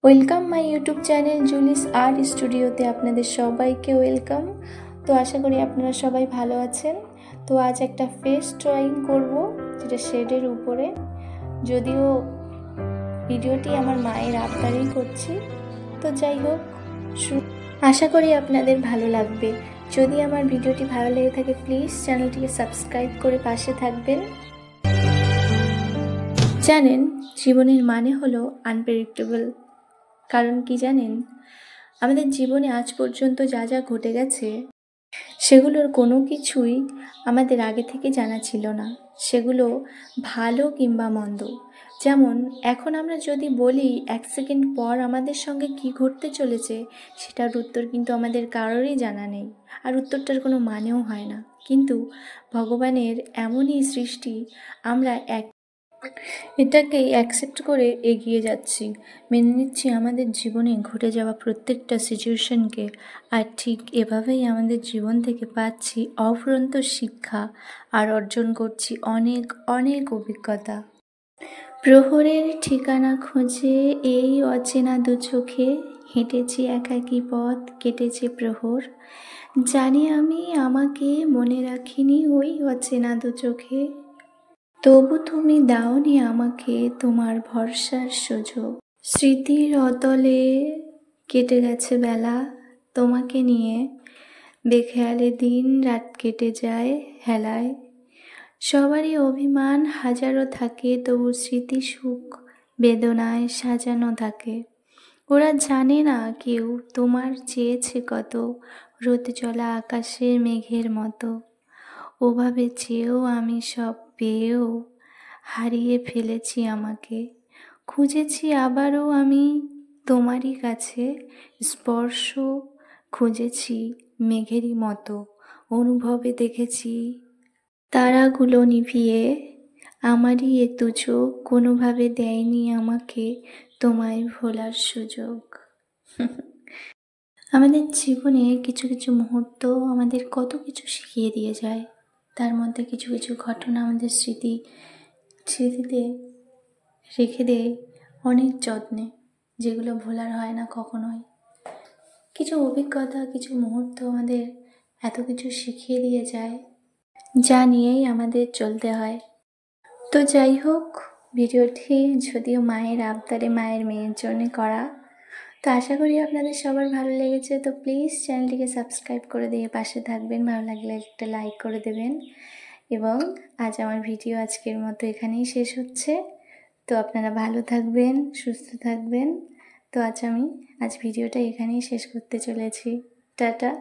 Welcome my YouTube channel Julie's art স্টুডিওতে আপনাদের সবাইকে ওয়েলকাম। তো আশা করি আপনারা সবাই ভালো আছেন। তো আজ একটা ফেস ড্রয়িং করব, যেটা শেডের উপরে। যদিও ভিডিওটি আমার মায়ের আবদারেই করছি, তো যাই হোক আশা করি আপনাদের ভালো লাগবে। যদি আমার ভিডিওটি ভালো লেগে থাকে প্লিজ চ্যানেলটিকে সাবস্ক্রাইব করে পাশে থাকবেন। জানেন, জীবনের মানে হলো আনপ্রেডিক্টেবল। কারণ কি জানেন, আমাদের জীবনে আজ পর্যন্ত যা যা ঘটে গেছে সেগুলোর কোনো কিছুই আমাদের আগে থেকে জানা ছিল না, সেগুলো ভালো কিংবা মন্দ। যেমন এখন আমরা যদি বলি 1 সেকেন্ড পর আমাদের সঙ্গে কি ঘটতে চলেছে, সেটার উত্তর কিন্তু আমাদের কারোরই জানা নেই, আর উত্তরটার কোনো মানেও হয় না। কিন্তু ভগবানের এমনই সৃষ্টি, আমরা এটাকেই অ্যাকসেপ্ট করে এগিয়ে যাচ্ছি, মেনে নিচ্ছি আমাদের জীবনে ঘটে যাওয়া প্রত্যেকটা সিচুয়েশনকে। আর ঠিক এভাবেই আমাদের জীবন থেকে পাচ্ছি অফুরন্ত শিক্ষা আর অর্জন করছি অনেক অনেক অভিজ্ঞতা। প্রহরের ঠিকানা খোঁজে এই অচেনা দু চোখে হেঁটেছি একাকী পথ, কেটেছে প্রহর। জানি আমি আমাকে মনে রাখিনি ওই অচেনা দু চোখে, তবু তুমি দাওনি আমাকে তোমার ভরসার সুযোগ। স্মৃতির অতলে কেটে গেছে বেলা তোমাকে নিয়ে, বেখেয়ালে দিন রাত কেটে যায় হেলায়। সবারই অভিমান হাজারো থাকে, তবু স্মৃতি সুখ বেদনায় সাজানো থাকে। ওরা জানে না কেউ তোমার চেয়েছে কত, রোদ চলা আকাশের মেঘের মতো। ওভাবে চেয়েও আমি সব পেয়েও হারিয়ে ফেলেছি আমাকে। খুঁজেছি আবারও আমি তোমারই কাছে, স্পর্শ খুঁজেছি মেঘেরই মতো। অনুভবে দেখেছি তারাগুলো নিভিয়ে, আমারই এ চোখ কোনোভাবে দেয়নি আমাকে তোমায় ভোলার সুযোগ। আমাদের জীবনে কিছু কিছু মুহূর্ত আমাদের কত কিছু শিখিয়ে দিয়ে যায়। তার মধ্যে কিছু কিছু ঘটনা আমাদের স্মৃতিতে রেখে দেয় অনেক যত্নে, যেগুলো ভোলার হয় না কখনোই। কিছু অভিজ্ঞতা, কিছু মুহূর্ত আমাদের এত কিছু শিখিয়ে দিয়ে যায়, যা নিয়েই আমাদের চলতে হয়। তো যাই হোক, ভিডিওটি যদিও মায়ের আবদারে মায়ের মেয়ের জন্য করা, তো আশা করি আপনাদের সবার ভালো লেগেছে। তো প্লিজ চ্যানেলটিকে সাবস্ক্রাইব করে দিয়ে পাশে থাকবেন, ভালো লাগলে একটা লাইক করে দেবেন। এবং আজ আমার ভিডিও আজকের মতো এখানেই শেষ হচ্ছে। তো আপনারা ভালো থাকবেন, সুস্থ থাকবেন। তো আজ ভিডিওটা এখানেই শেষ করতে চলেছি। টাটা।